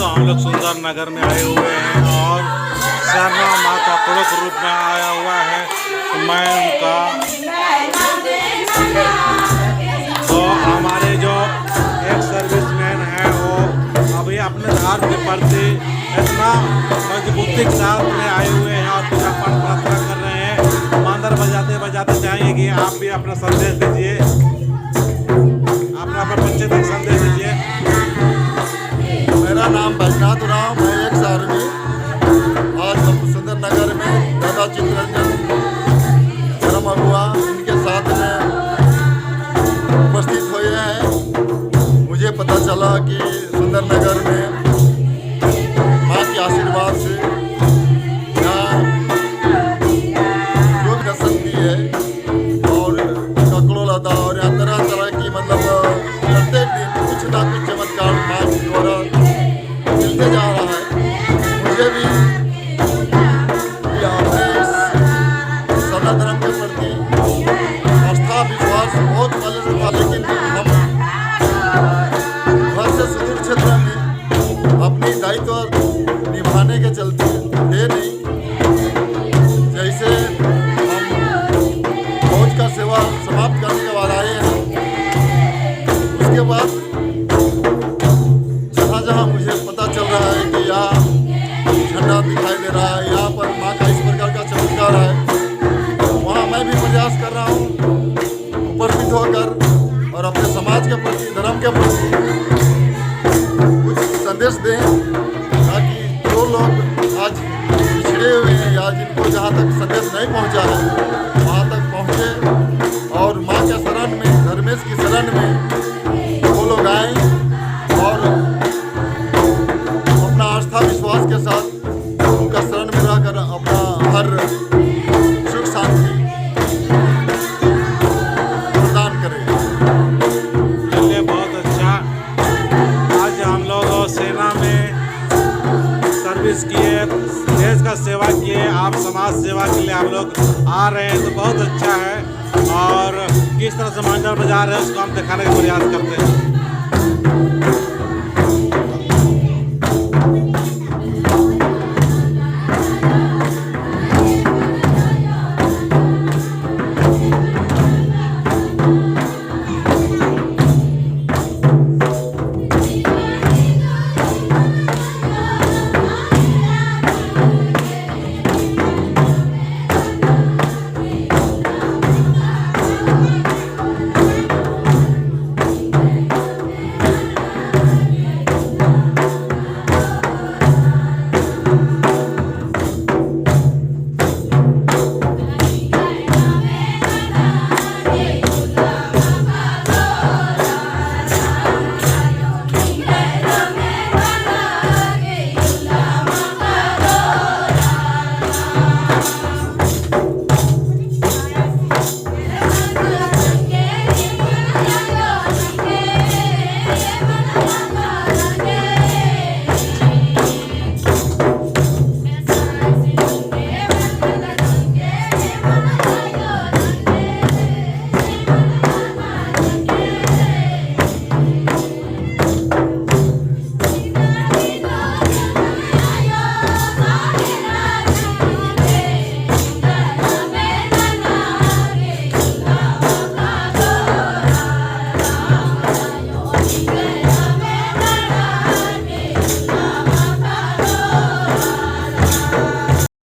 दोस्तों, हम लोग सुंदर नगर में आए हुए हैं और शरणा माँ का प्रमुख रूप में आया हुआ है। मैं उनका तो हमारे जो एक सर्विसमैन है वो अभी अपने धर्म के प्रति इतना मजबूती के साथ में आए हुए हैं और पूजा पाठ प्रार्थना कर रहे हैं। मांदर बजाते बजाते चाहेंगे कि आप भी अपना संदेश दीजिए, अपना बच्चे तक संदेश दीजिए। मेरा नाम बैजनाथ राव, मैं एक आर्मी आज सुंदर नगर में दादा चित्तरंजन धर्म अगुआ इनके साथ में उपस्थित हुए हैं। मुझे पता चला कि सुंदर नगर में माँ के आशीर्वाद से यहाँ योग दर्शन भी है और ककड़ो लदा और यहाँ तरह तरह की मतलब प्रत्येक दिन कुछ ना कुछ चमत्कार माँ के द्वारा मिलते जा रहा है। मुझे भी अपने सनातन धर्म के प्रति आस्था विश्वास बहुत पहले से था, लेकिन हम घर से सुदूर क्षेत्र में अपनी दायित्व निभाने के चलते थे नहीं। जैसे हम फौज का सेवा समाप्त करने के बाद आए हैं, उसके बाद जहाँ मुझे पता चल रहा है कि यहाँ झंडा दिखाई दे रहा है, यहाँ पर माँ का इस प्रकार का चमत्कार है, वहाँ मैं भी प्रयास कर रहा हूँ उपस्थित होकर और अपने समाज के प्रति धर्म के प्रति कुछ संदेश दें, ताकि जो लोग आज पिछड़े हुए हैं या जिनको जहाँ तक संदेश नहीं पहुँचा है वहाँ तक पहुँचे और माँ के शरण में, धर्मेश की शरण में वो लोग आएँ और अपना आस्था विश्वास के साथ उनका शरण में रहकर अपना हर सुख शांति प्रदान करें। चलिए, बहुत अच्छा। आज हम लोग सेना में सर्विस किए, देश का सेवा किए, आप समाज सेवा के लिए हम लोग आ रहे हैं तो बहुत अच्छा है। और किस तरह से मांझर बजा रहे हैं उसको हम दिखाने का प्रयास करते हैं।